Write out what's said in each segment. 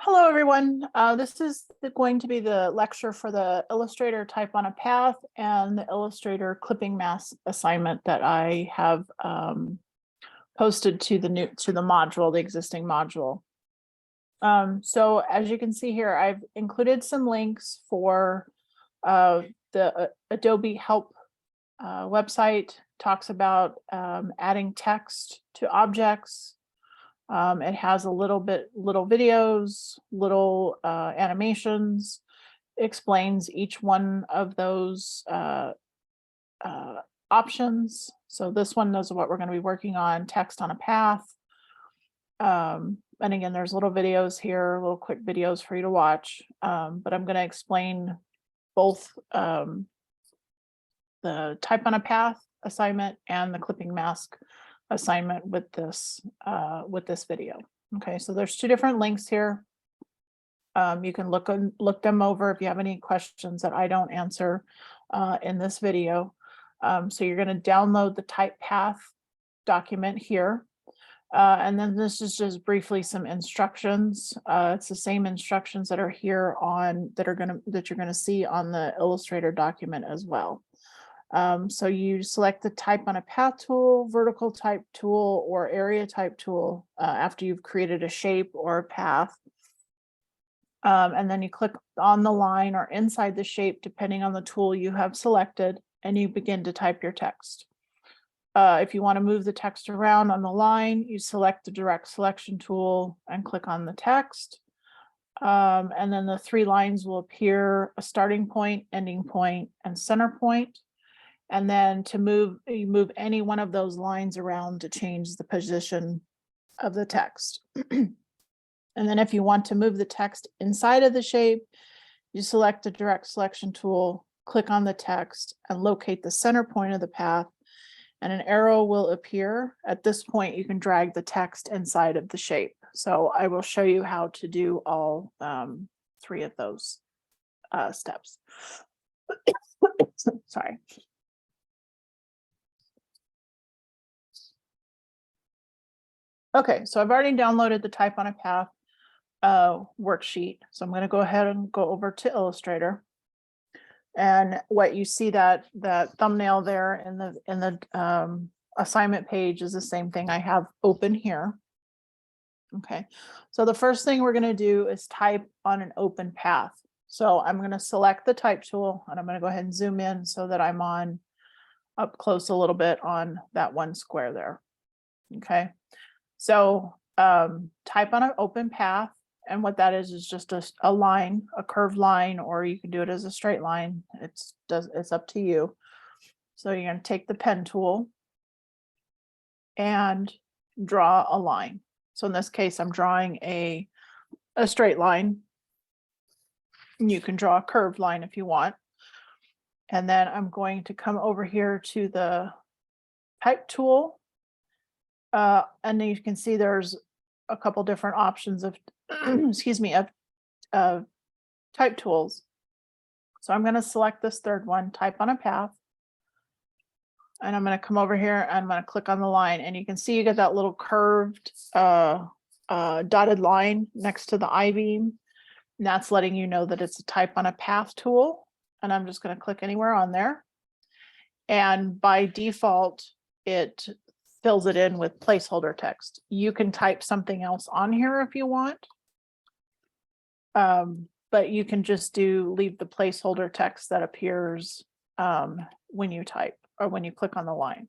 Hello, everyone. This is going to be the lecture for the Illustrator Type on a Path and the Illustrator Clipping Mask assignment that I have posted to the module, the existing module. So as you can see here, I've included some links for the Adobe Help website. Talks about adding text to objects. It has little videos, little animations, explains each one of those options. So this one is what we're going to be working on, text on a path. And again, there's little videos here, little quick videos for you to watch. But I'm going to explain both the type on a path assignment and the clipping mask assignment with this video. Okay, so there's two different links here. You can look them over if you have any questions that I don't answer in this video. So you're going to download the type path document here. And then this is just briefly some instructions. It's the same instructions that are here that you're going to see on the Illustrator document as well. So you select the type on a path tool, vertical type tool, or area type tool after you've created a shape or a path. And then you click on the line or inside the shape, depending on the tool you have selected, and you begin to type your text. If you want to move the text around on the line, you select the direct selection tool and click on the text. And then the three lines will appear: a starting point, ending point, and center point. And then you move any one of those lines around to change the position of the text. And then if you want to move the text inside of the shape, you select the direct selection tool, click on the text, and locate the center point of the path, and an arrow will appear. At this point, you can drag the text inside of the shape. So I will show you how to do all three of those steps. Sorry. Okay, so I've already downloaded the type on a path worksheet. So I'm going to go ahead and go over to Illustrator. And what you see, that thumbnail there in the assignment page is the same thing I have open here. Okay, so the first thing we're going to do is type on an open path. So I'm going to select the type tool, and I'm going to go ahead and zoom in so that I'm up close a little bit on that one square there. Okay. So type on an open path, and what that is just a line, a curved line, or you can do it as a straight line. It's up to you. So you're going to take the pen tool and draw a line. So in this case, I'm drawing a straight line. You can draw a curved line if you want. And then I'm going to come over here to the type tool. And then you can see there's a couple different options of, excuse me, of type tools. So I'm going to select this third one, type on a path. And I'm going to come over here and I'm going to click on the line. And you can see you get that little curved dotted line next to the I-beam. And that's letting you know that it's a type on a path tool. And I'm just going to click anywhere on there. And by default, it fills it in with placeholder text. You can type something else on here if you want. But you can just leave the placeholder text that appears when you type or when you click on the line.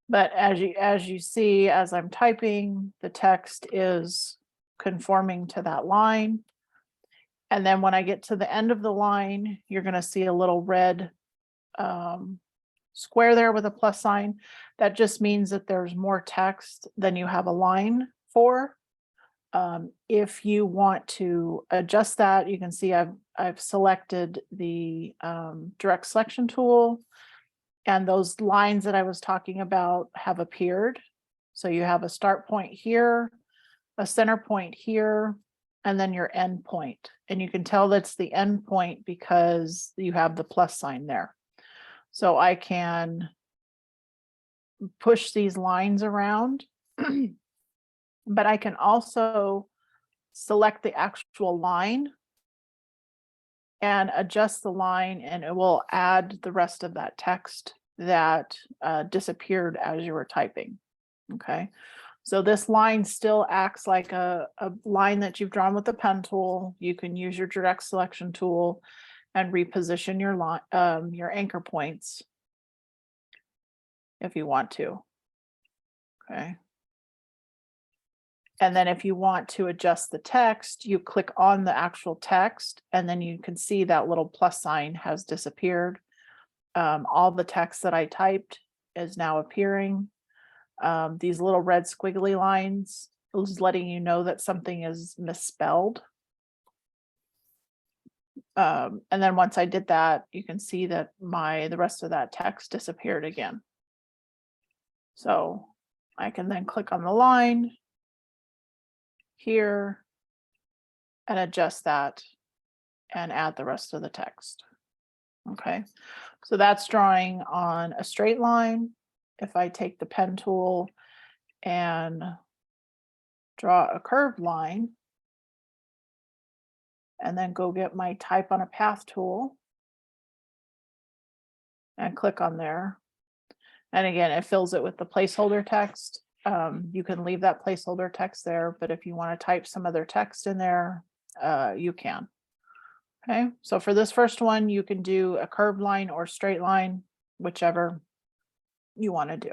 But as you see, as I'm typing, the text is conforming to that line. And then when I get to the end of the line, you're going to see a little red square there with a plus sign. That just means that there's more text than you have a line for. If you want to adjust that, you can see I've selected the direct selection tool, and those lines that I was talking about have appeared. So you have a start point here, a center point here, and then your end point. And you can tell that's the end point because you have the plus sign there. So I can push these lines around but I can also select the actual line and adjust the line, and it will add the rest of that text that disappeared as you were typing. Okay. So this line still acts like a line that you've drawn with the pen tool. You can use your direct selection tool and reposition your line, your anchor points if you want to. Okay. And then if you want to adjust the text, you click on the actual text, and then you can see that little plus sign has disappeared. All the text that I typed is now appearing. These little red squiggly lines is letting you know that something is misspelled. And then once I did that, you can see that the rest of that text disappeared again. So I can then click on the line here and adjust that and add the rest of the text. Okay, so that's drawing on a straight line. If I take the pen tool and draw a curved line, and then go get my type on a path tool and click on there. And again, it fills it with the placeholder text. You can leave that placeholder text there, but if you want to type some other text in there, you can. Okay, so for this first one, you can do a curved line or straight line, whichever you want to do.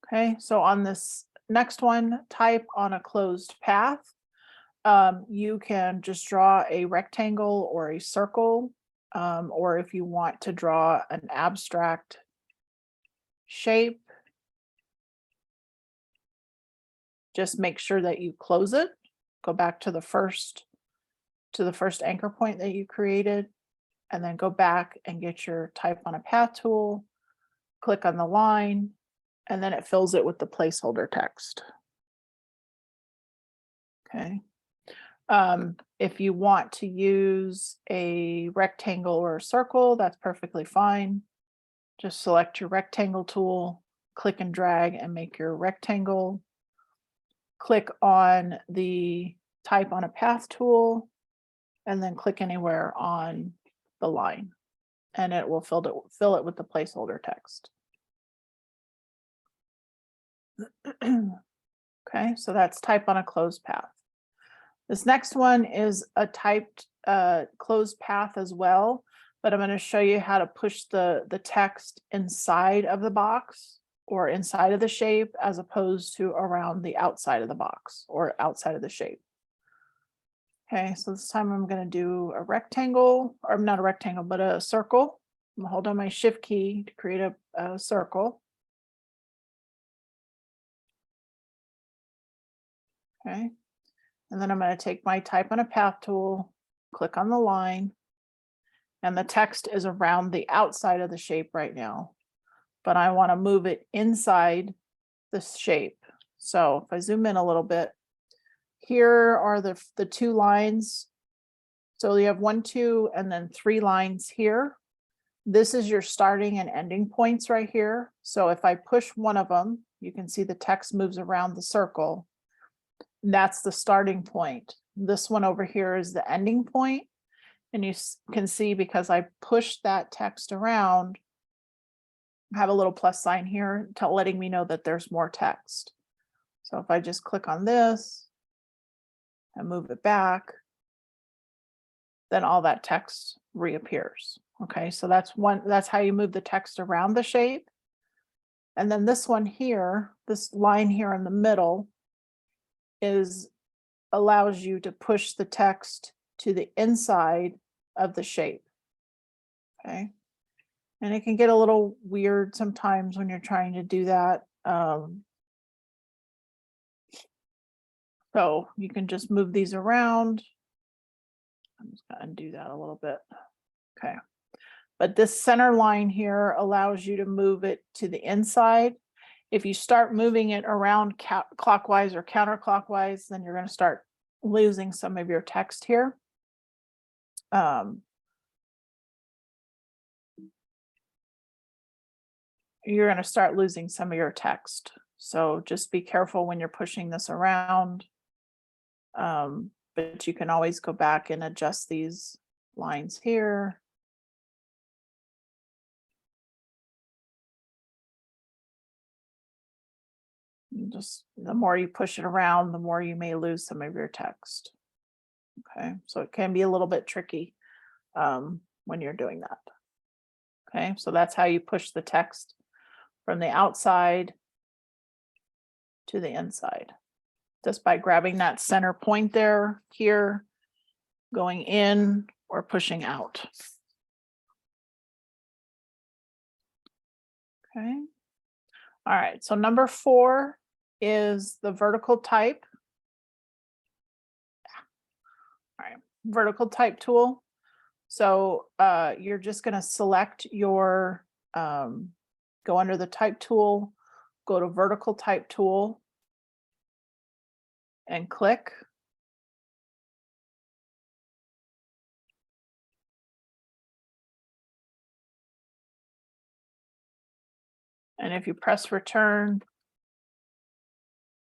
Okay, so on this next one, type on a closed path. You can just draw a rectangle or a circle, or if you want to draw an abstract shape, just make sure that you close it. Go back to the first anchor point that you created, and then go back and get your type on a path tool, click on the line, and then it fills it with the placeholder text. Okay. If you want to use a rectangle or a circle, that's perfectly fine. Just select your rectangle tool, click and drag and make your rectangle. Click on the type on a path tool, and then click anywhere on the line, and it will fill it with the placeholder text. Okay, so that's type on a closed path. This next one is a typed closed path as well, but I'm going to show you how to push the text inside of the box or inside of the shape as opposed to around the outside of the box or outside of the shape. Okay, so this time I'm going to do a rectangle, or not a rectangle, but a circle. I'm going to hold down my shift key to create a circle. Okay, and then I'm going to take my type on a path tool, click on the line, and the text is around the outside of the shape right now, but I want to move it inside the shape. So if I zoom in a little bit, here are the two lines. So you have 1, 2, and then 3 lines here. This is your starting and ending points right here. So if I push one of them, you can see the text moves around the circle. That's the starting point. This one over here is the ending point. And you can see because I pushed that text around, I have a little plus sign here letting me know that there's more text. So if I just click on this and move it back, then all that text reappears. Okay, so that's how you move the text around the shape. And then this one here, this line here in the middle allows you to push the text to the inside of the shape. Okay, and it can get a little weird sometimes when you're trying to do that. So you can just move these around. I'm just going to undo that a little bit. Okay, but this center line here allows you to move it to the inside. If you start moving it around clockwise or counterclockwise, then you're going to start losing some of your text here. You're going to start losing some of your text. So just be careful when you're pushing this around. But you can always go back and adjust these lines here. And just the more you push it around, the more you may lose some of your text. Okay, so it can be a little bit tricky when you're doing that. Okay, so that's how you push the text from the outside to the inside. Just by grabbing that center point there, here, going in or pushing out. Okay. All right, so number 4 is the vertical type. All right, vertical type tool. So you're just going to select your, go under the type tool, go to vertical type tool, and click. And if you press return,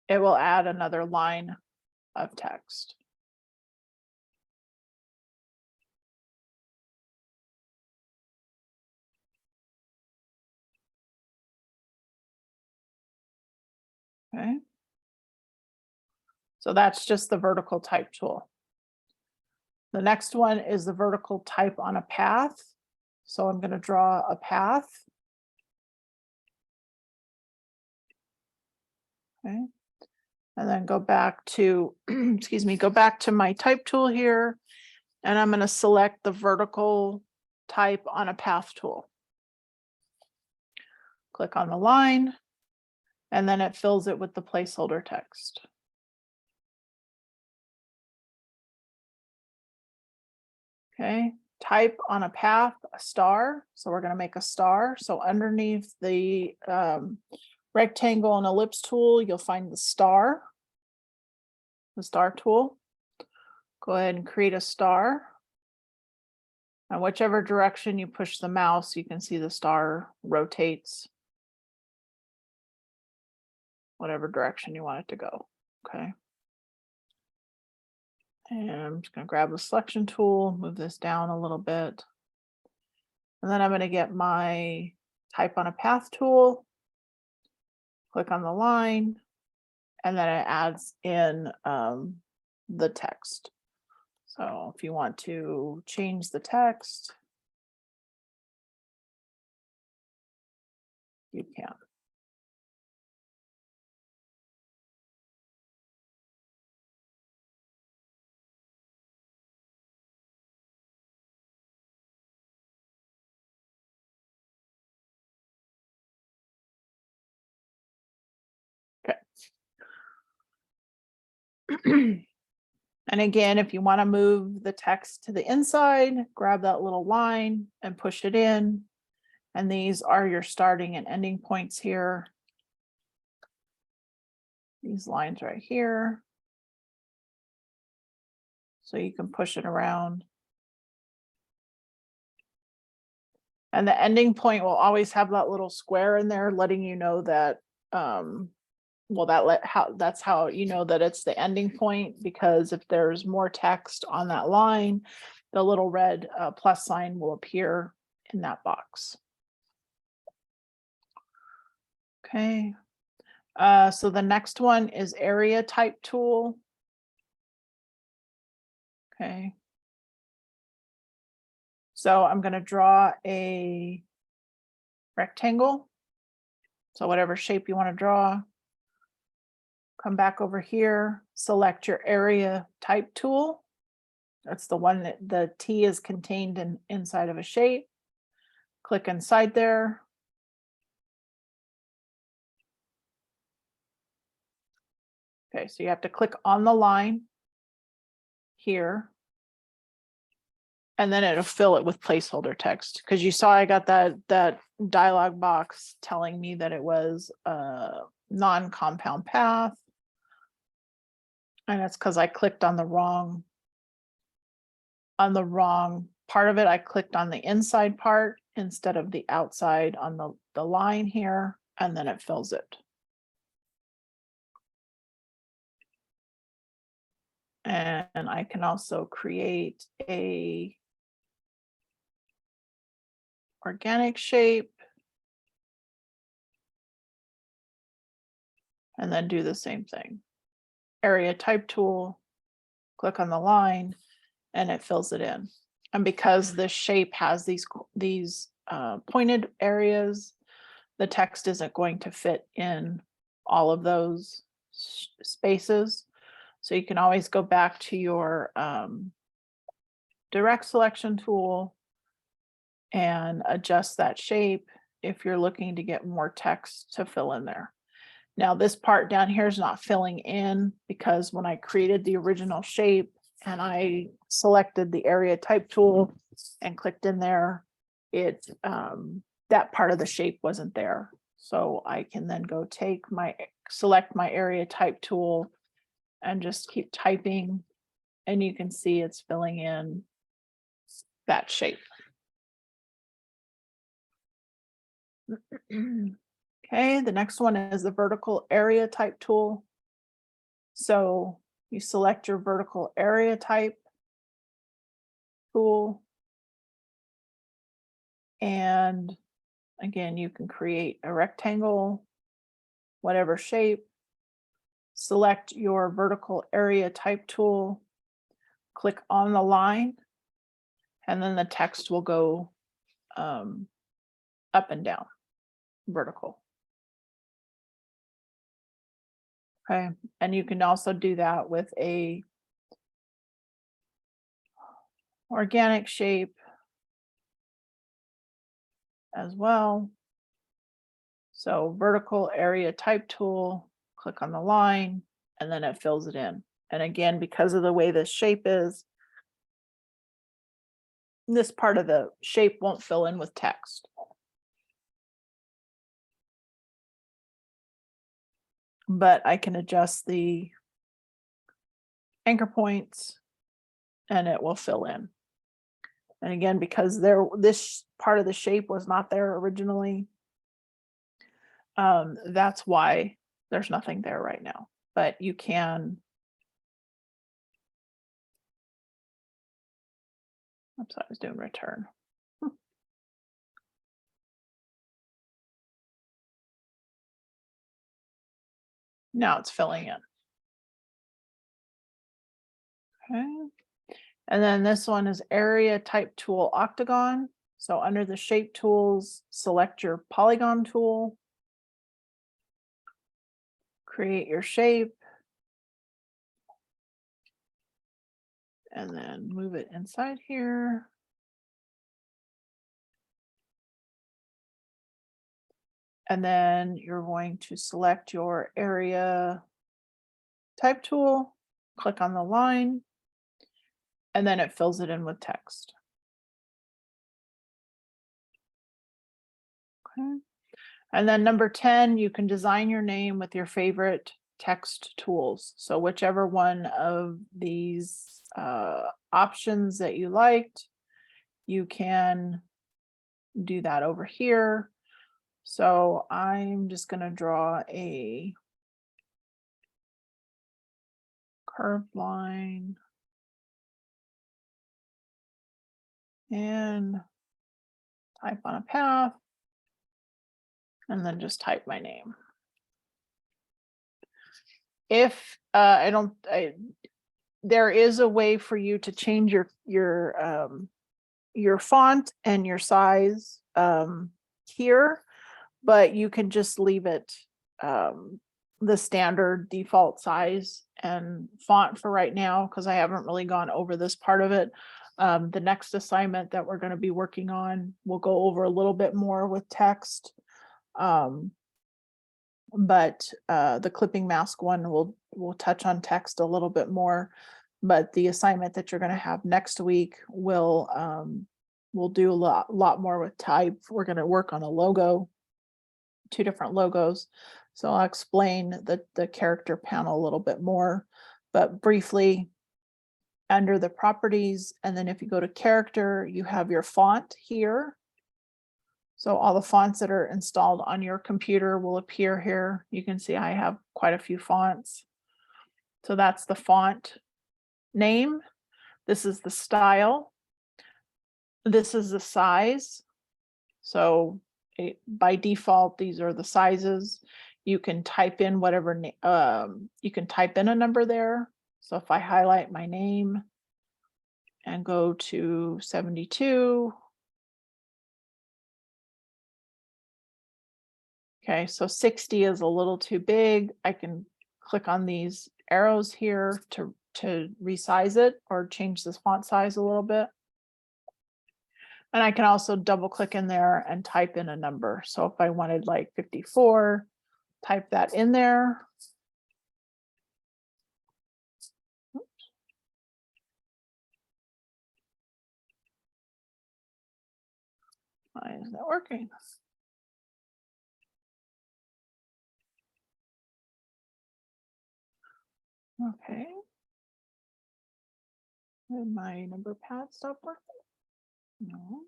it will add another line of text. Okay. So that's just the vertical type tool. The next one is the vertical type on a path. So I'm going to draw a path. Okay. And then go back to, excuse me, go back to my type tool here. And I'm going to select the vertical type on a path tool. Click on the line, and then it fills it with the placeholder text. Okay, type on a path, a star. So we're going to make a star. So underneath the rectangle and ellipse tool, you'll find the star tool. Go ahead and create a star. And whichever direction you push the mouse, you can see the star rotates whatever direction you want it to go. Okay. And I'm just going to grab the selection tool, move this down a little bit. And then I'm going to get my type on a path tool, click on the line, and then it adds in the text. So if you want to change the text, you can. Okay. And again, if you want to move the text to the inside, grab that little line and push it in. And these are your starting and ending points here. These lines right here. So you can push it around. And the ending point will always have that little square in there, letting you know that, well, that's how you know that it's the ending point, because if there's more text on that line, the little red plus sign will appear in that box. Okay. So the next one is area type tool. Okay. So I'm going to draw a rectangle. So whatever shape you want to draw. Come back over here, select your area type tool. That's the one that the T is contained inside of a shape. Click inside there. Okay, so you have to click on the line here. And then it'll fill it with placeholder text, because you saw I got that dialog box telling me that it was a non-compound path. And it's because I clicked on the wrong part of it. I clicked on the inside part instead of the outside on the line here, and then it fills it. And I can also create a organic shape and then do the same thing. Area type tool, click on the line, and it fills it in. And because this shape has these pointed areas, the text isn't going to fit in all of those spaces. So you can always go back to your direct selection tool and adjust that shape if you're looking to get more text to fill in there. Now this part down here is not filling in because when I created the original shape and I selected the area type tool and clicked in there, it that part of the shape wasn't there. So I can then go select my area type tool and just keep typing, and you can see it's filling in that shape. Okay, the next one is the vertical area type tool. So you select your vertical area type tool. And again, you can create a rectangle, whatever shape. Select your vertical area type tool, click on the line, and then the text will go up and down, vertical. Okay, and you can also do that with a organic shape as well. So vertical area type tool, click on the line, and then it fills it in. And again, because of the way this shape is, this part of the shape won't fill in with text. But I can adjust the anchor points and it will fill in. And again, because this part of the shape was not there originally, that's why there's nothing there right now. But you can, oops, I was doing return. Now it's filling in. Okay. And then this one is area type tool octagon. So under the shape tools, select your polygon tool, create your shape, and then move it inside here. And then you're going to select your area type tool, click on the line, and then it fills it in with text. Okay. And then number 10, you can design your name with your favorite text tools. So whichever one of these options that you liked, you can do that over here. So I'm just going to draw a curved line and type on a path, and then just type my name. If there is a way for you to change your font and your size here, but you can just leave it the standard default size and font for right now, because I haven't really gone over this part of it. The next assignment that we're going to be working on, we'll go over a little bit more with text. But the clipping mask one will touch on text a little bit more. But the assignment that you're going to have next week will do a lot more with type. We're going to work on a logo, 2 different logos. So I'll explain the character panel a little bit more, but briefly, under the properties, and then if you go to character, you have your font here. So all the fonts that are installed on your computer will appear here. You can see I have quite a few fonts. So that's the font name. This is the style. This is the size. So by default, these are the sizes. You can type in whatever, you can type in a number there. So if I highlight my name and go to 72, okay, so 60 is a little too big. I can click on these arrows here to resize it or change this font size a little bit. And I can also double click in there and type in a number. So if I wanted like 54, type that in there. Why isn't that working? Okay. Did my number pad stop working? No.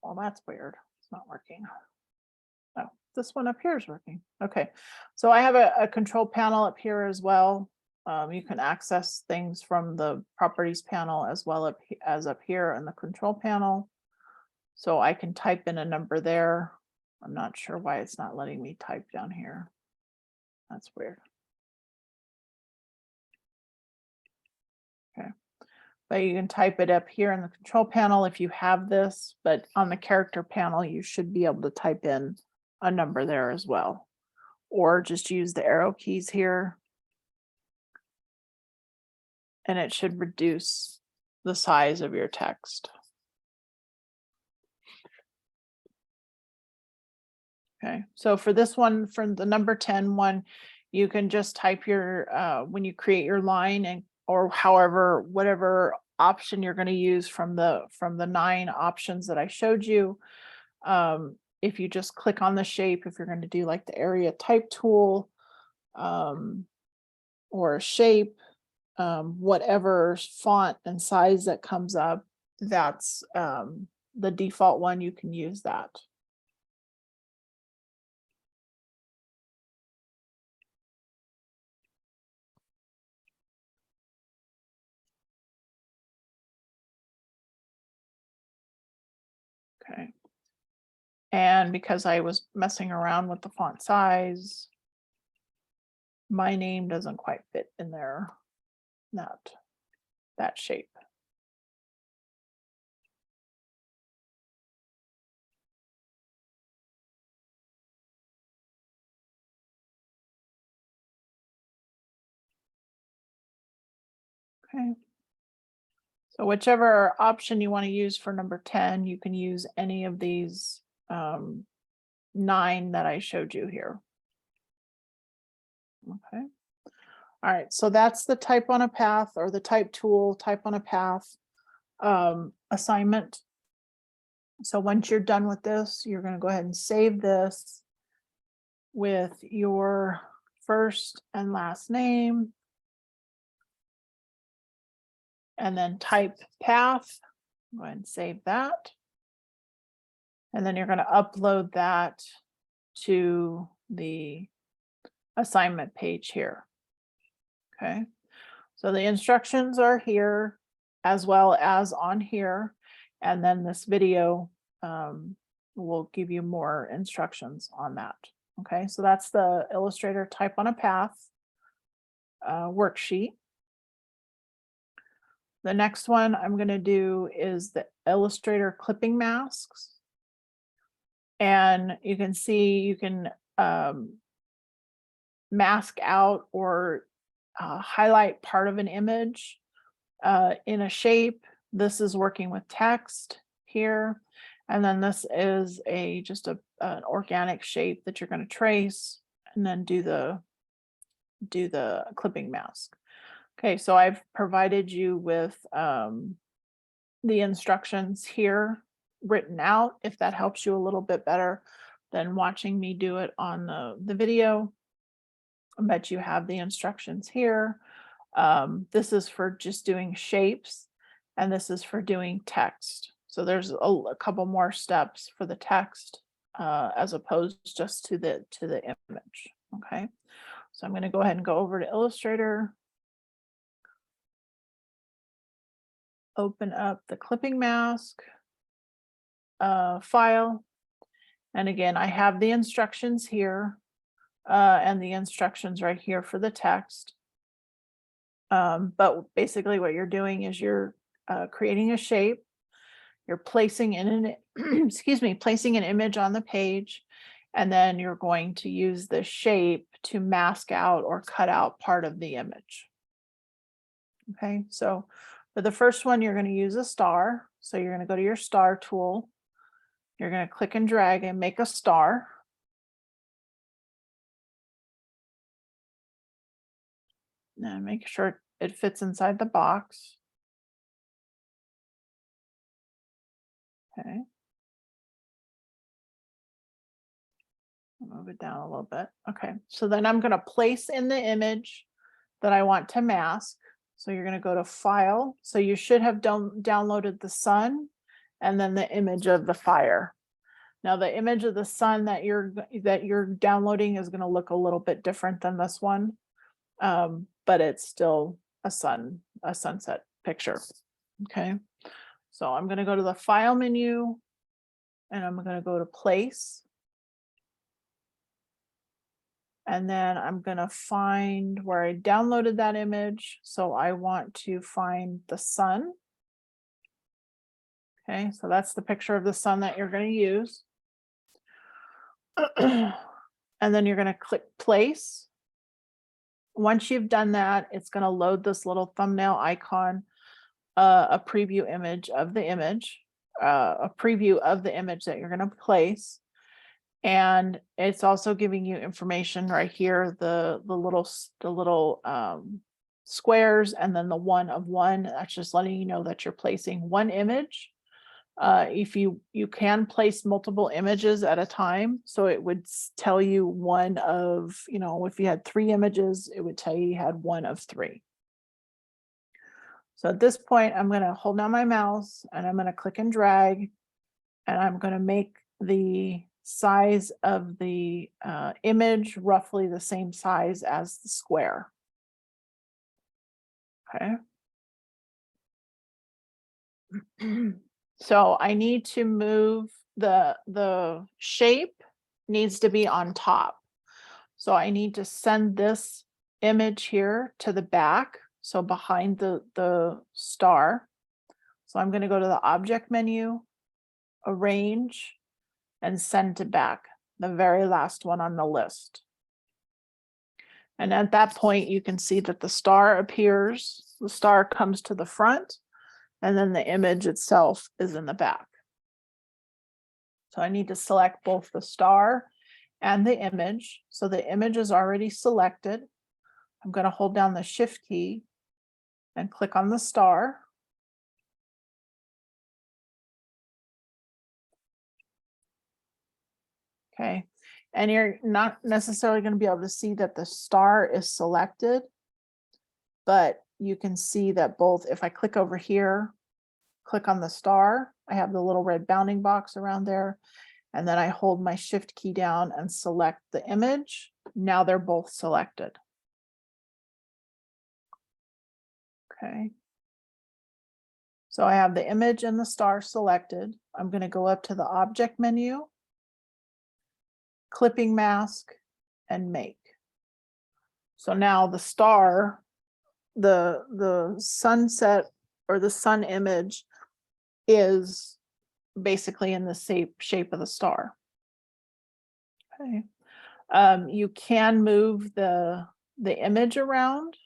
Well, that's weird. It's not working. Oh, this one up here is working. Okay. So I have a control panel up here as well. You can access things from the properties panel as well as up here in the control panel. So I can type in a number there. I'm not sure why it's not letting me type down here. That's weird. Okay. But you can type it up here in the control panel if you have this, but on the character panel, you should be able to type in a number there as well. Or just use the arrow keys here. And it should reduce the size of your text. Okay, so for this one, for the number 10 one, you can just type your, when you create your line and, or however, whatever option you're going to use from the 9 options that I showed you. If you just click on the shape, if you're going to do like the area type tool, or a shape, whatever font and size that comes up, that's the default one, you can use that. Okay. And because I was messing around with the font size, my name doesn't quite fit in there, that shape. Okay. So whichever option you want to use for number 10, you can use any of these 9 that I showed you here. Okay. All right, so that's the type on a path, or the type tool, type on a path assignment. So once you're done with this, you're going to go ahead and save this with your first and last name, and then type path. Go ahead and save that. And then you're going to upload that to the assignment page here. Okay. So the instructions are here as well as on here. And then this video will give you more instructions on that. Okay, so that's the Illustrator type on a path worksheet. The next one I'm going to do is the Illustrator clipping masks. And you can see you can mask out or highlight part of an image in a shape. This is working with text here. And then this is just an organic shape that you're going to trace and then do the clipping mask. Okay, so I've provided you with the instructions here written out, if that helps you a little bit better than watching me do it on the video. But you have the instructions here. This is for just doing shapes, and this is for doing text. So there's a couple more steps for the text as opposed just to the image. Okay, so I'm going to go ahead and go over to Illustrator, open up the clipping mask file, and again I have the instructions here and the instructions right here for the text. But basically what you're doing is you're creating a shape, you're placing in an excuse me, placing an image on the page, and then you're going to use the shape to mask out or cut out part of the image. Okay, so for the first one, you're going to use a star. So you're going to go to your star tool. You're going to click and drag and make a star. And make sure it fits inside the box. Okay. Move it down a little bit. Okay, so then I'm going to place in the image that I want to mask. So you're going to go to File. So you should have downloaded the sun and then the image of the fire. Now the image of the sun that you're downloading is going to look a little bit different than this one, but it's still a sunset picture. Okay, so I'm going to go to the File menu, and I'm going to go to Place. And then I'm going to find where I downloaded that image. So I want to find the sun. Okay, so that's the picture of the sun that you're going to use. And then you're going to click place. Once you've done that, it's going to load this little thumbnail icon, a preview image of the image, a preview of the image that you're going to place. And it's also giving you information right here, the little squares, and then the 1 of 1. That's just letting you know that you're placing one image. If you can place multiple images at a time, so it would tell you one of, if you had 3 images, it would tell you had 1 of 3. So at this point, I'm going to hold down my mouse and I'm going to click and drag, and I'm going to make the size of the image roughly the same size as the square. Okay. So I need to move the shape needs to be on top. So I need to send this image here to the back, so behind the star. So I'm going to go to the object menu, arrange, and send to back, the very last one on the list. And at that point, you can see that the star appears, the star comes to the front, and then the image itself is in the back. So I need to select both the star and the image. So the image is already selected. I'm going to hold down the Shift key and click on the star. Okay, and you're not necessarily going to be able to see that the star is selected, but you can see that both, if I click over here, click on the star, I have the little red bounding box around there, and then I hold my Shift key down and select the image. Now they're both selected. Okay. So I have the image and the star selected. I'm going to go up to the object menu, clipping mask, and make. So now the star, the sunset or the sun image is basically in the shape of the star. Okay. You can move the image around.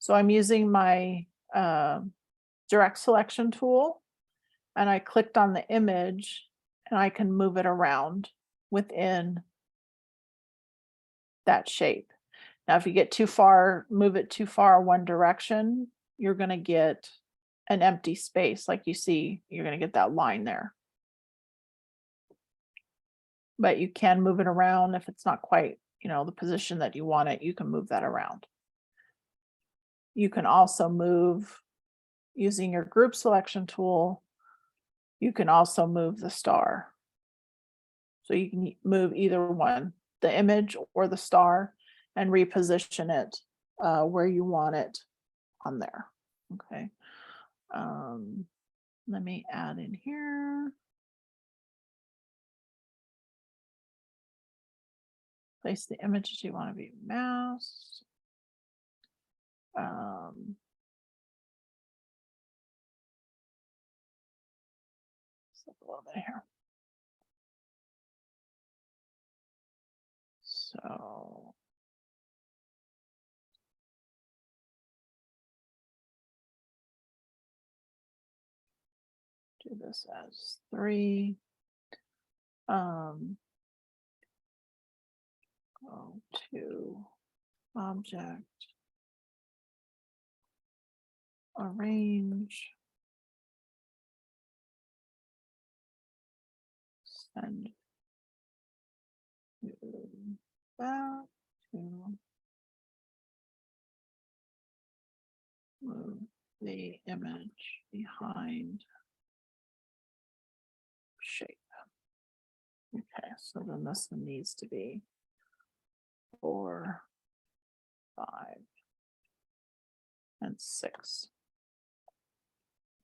So I'm using my direct selection tool, and I clicked on the image, and I can move it around within that shape. Now, if you get too far, move it too far one direction, you're going to get an empty space. Like you see, you're going to get that line there. But you can move it around if it's not quite, the position that you want it, you can move that around. You can also move using your group selection tool. You can also move the star. So you can move either one, the image or the star, and reposition it where you want it on there. Okay. Let me add in here. Place the images you want to be masked. Slip a little bit here. So do this as 3. Go to object, arrange, send to back to move the image behind shape. Okay, so then this one needs to be 4, 5, and 6.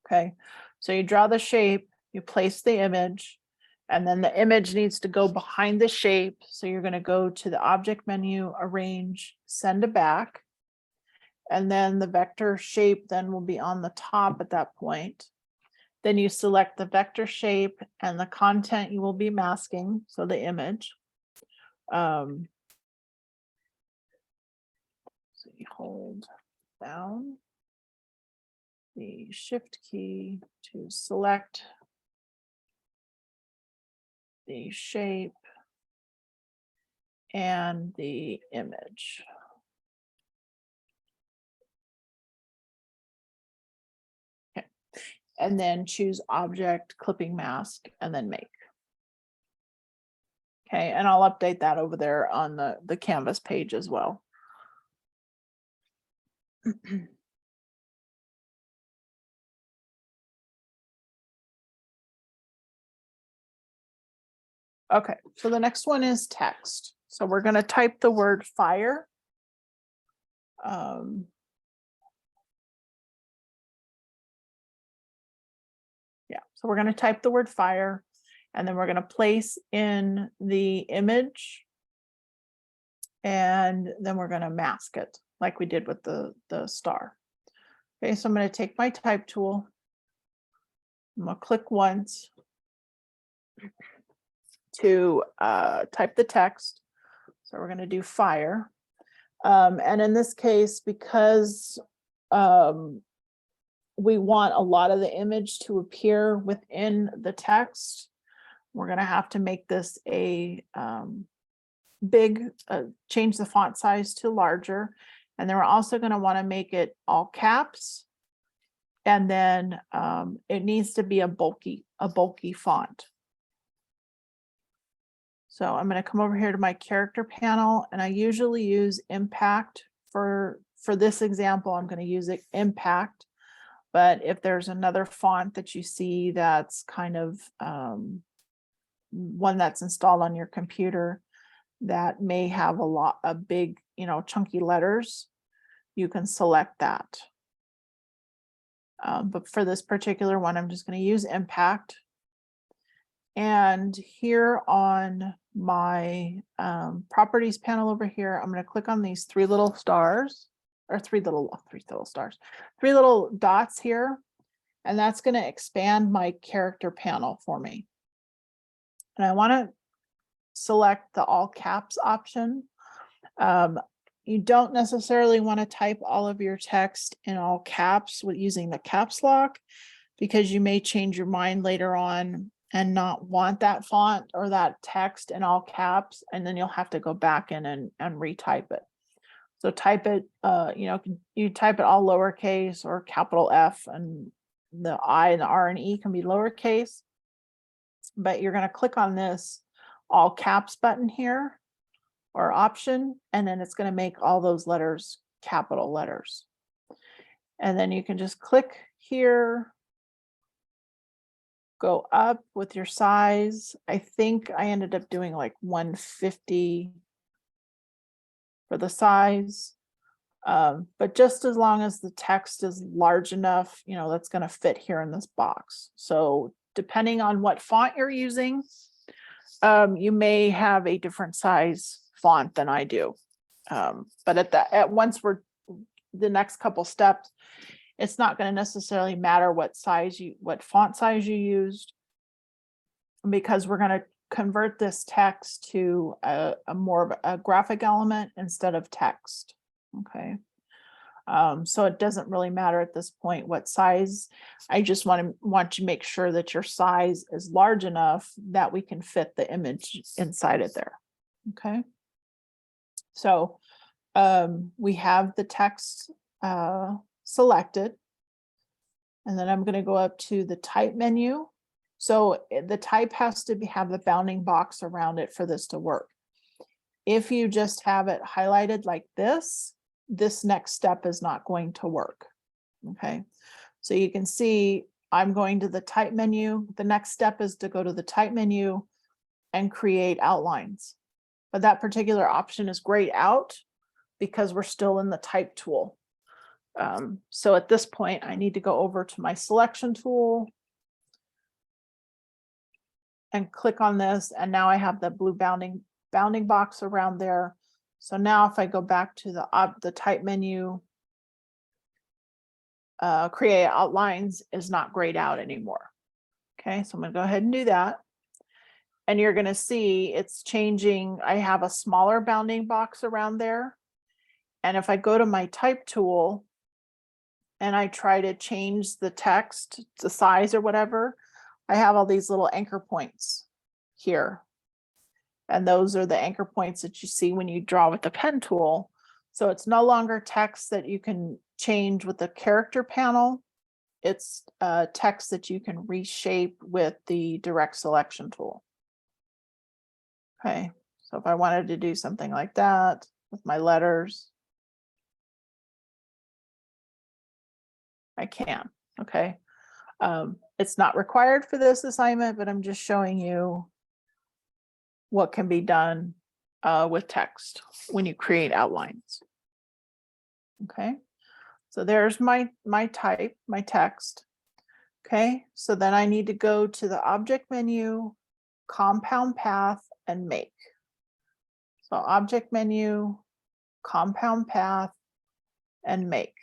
Okay, so you draw the shape, you place the image, and then the image needs to go behind the shape. So you're going to go to the object menu, arrange, send to back. And then the vector shape then will be on the top at that point. Then you select the vector shape and the content you will be masking, so the image. So you hold down the shift key to select the shape and the image. Okay. And then choose object, clipping mask, and then make. Okay, and I'll update that over there on the Canvas page as well. Okay, so the next one is text. So we're going to type the word fire. Yeah, so we're going to type the word fire, and then we're going to place in the image, and then we're going to mask it like we did with the star. Okay, so I'm going to take my type tool. I'm going to click once to type the text. So we're going to do fire. And in this case, because we want a lot of the image to appear within the text, we're going to have to make this a big, change the font size to larger. And then we're also going to want to make it all caps. And then it needs to be a bulky font. So I'm going to come over here to my character panel, and I usually use impact for this example. I'm going to use it impact, but if there's another font that you see that's kind of one that's installed on your computer that may have a big, chunky letters, you can select that. But for this particular one, I'm just going to use impact. And here on my properties panel over here, I'm going to click on these 3 little stars, or 3 little dots here. And that's going to expand my character panel for me. And I want to select the all caps option. You don't necessarily want to type all of your text in all caps with using the caps lock, because you may change your mind later on and not want that font or that text in all caps, and then you'll have to go back in and retype it. So type it, you type it all lowercase or capital F, and the I and the R and E can be lowercase, but you're going to click on this all caps button here, or option, and then it's going to make all those letters capital letters. And then you can just click here go up with your size. I think I ended up doing like 150 for the size. But just as long as the text is large enough, you know, that's going to fit here in this box. So depending on what font you're using, you may have a different size font than I do. But at once we're the next couple steps, it's not going to necessarily matter what font size you used, because we're going to convert this text to a more of a graphic element instead of text. Okay. So it doesn't really matter at this point what size. I just want to make sure that your size is large enough that we can fit the image inside it there. Okay. So we have the text selected, and then I'm going to go up to the type menu. So the type has to have the bounding box around it for this to work. If you just have it highlighted like this next step is not going to work. Okay, so you can see I'm going to the type menu. The next step is to go to the type menu and create outlines. But that particular option is grayed out because we're still in the type tool. So at this point, I need to go over to my selection tool and click on this. And now I have the blue bounding box around there. So now if I go back to the type menu, create outlines is not grayed out anymore. Okay, so I'm going to go ahead and do that. And you're going to see it's changing. I have a smaller bounding box around there. And if I go to my type tool and I try to change the text, the size or whatever, I have all these little anchor points here. And those are the anchor points that you see when you draw with the pen tool. So it's no longer text that you can change with the character panel. It's text that you can reshape with the direct selection tool. Okay, so if I wanted to do something like that with my letters, I can. Okay, it's not required for this assignment, but I'm just showing you what can be done with text when you create outlines. Okay, so there's my text. Okay, so then I need to go to the object menu, compound path, and make. So object menu, compound path, and make.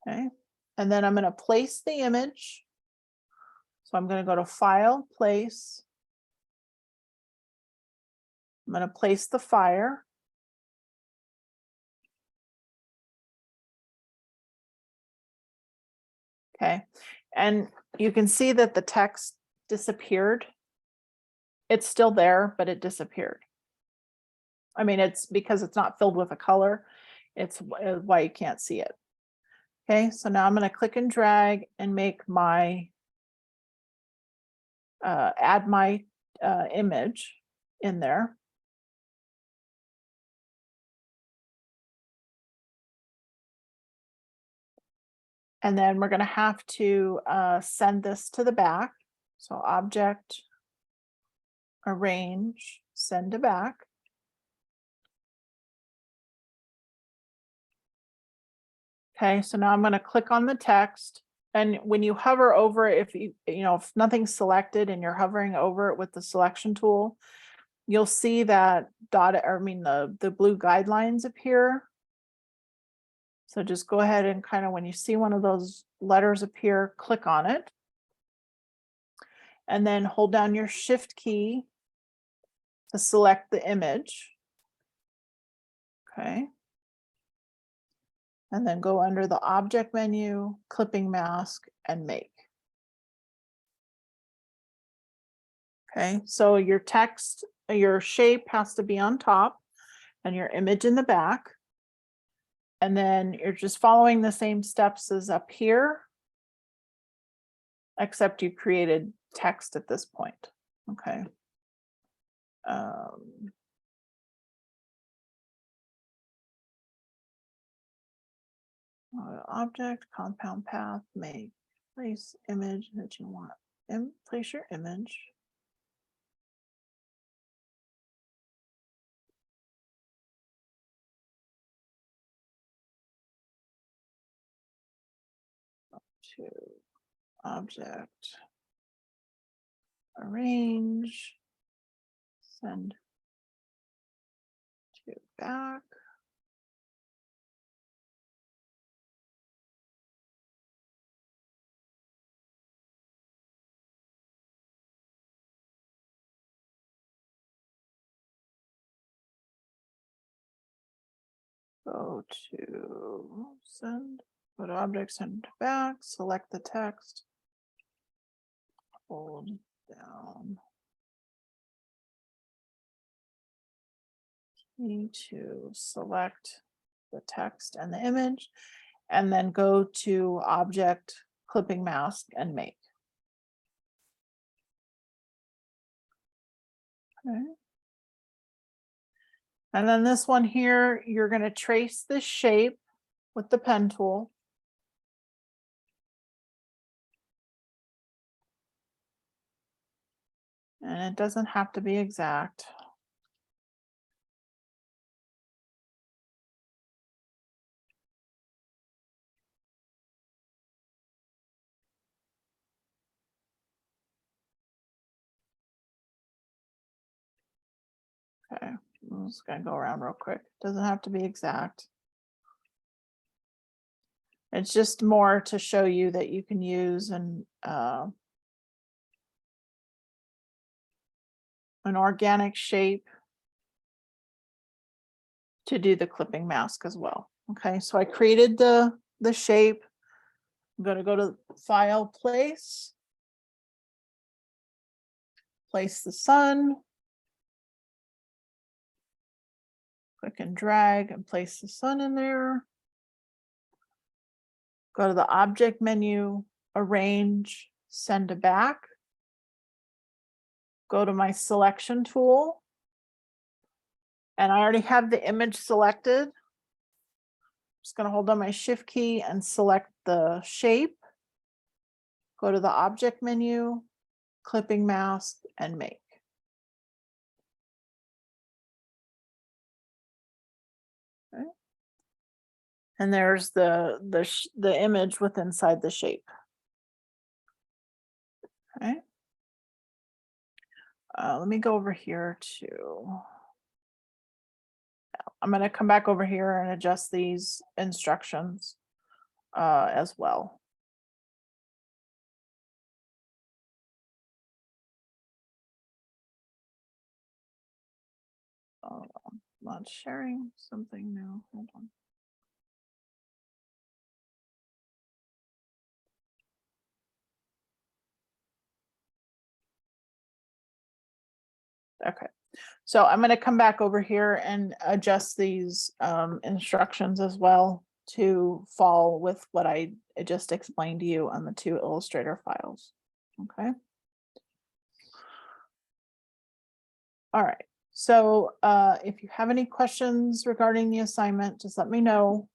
Okay, and then I'm going to place the image. So I'm going to go to File, Place. I'm going to place the fire. Okay, and you can see that the text disappeared. It's still there, but it disappeared. I mean, it's because it's not filled with a color. It's why you can't see it. Okay, so now I'm going to click and drag and make my add my image in there. And then we're going to have to send this to the back. So object, arrange, send to back. Okay, so now I'm going to click on the text. And when you hover over it, if nothing's selected and you're hovering over it with the selection tool, you'll see that the blue guidelines appear. So just go ahead and kind of, when you see one of those letters appear, click on it. And then hold down your shift key to select the image. Okay. And then go under the object menu, clipping mask, and make. Okay, so your text, your shape has to be on top and your image in the back. And then you're just following the same steps as up here, except you created text at this point. Okay. Object, compound path, make, place image that you want. Place your image. To object, arrange, send to back. Go to send, go to object, send to back, select the text, hold down. Need to select the text and the image, and then go to object, clipping mask, and make. Okay. And then this one here, you're going to trace the shape with the pen tool. And it doesn't have to be exact. Okay, I'm just gonna go around real quick. Doesn't have to be exact. It's just more to show you that you can use an organic shape to do the clipping mask as well. Okay, so I created the shape. I'm going to go to File, Place the sun. Click and drag and place the sun in there. Go to the object menu, arrange, send to back. Go to my selection tool. And I already have the image selected. Just going to hold down my shift key and select the shape. Go to the object menu, clipping mask, and make. Okay. And there's the image with inside the shape. Okay. Let me go over here to, I'm going to come back over here and adjust these instructions as well. I'm not sharing something new. Hold on. Okay, so I'm going to come back over here and adjust these instructions as well to fall with what I just explained to you on the two Illustrator files. Okay. All right. So if you have any questions regarding the assignment, just let me know.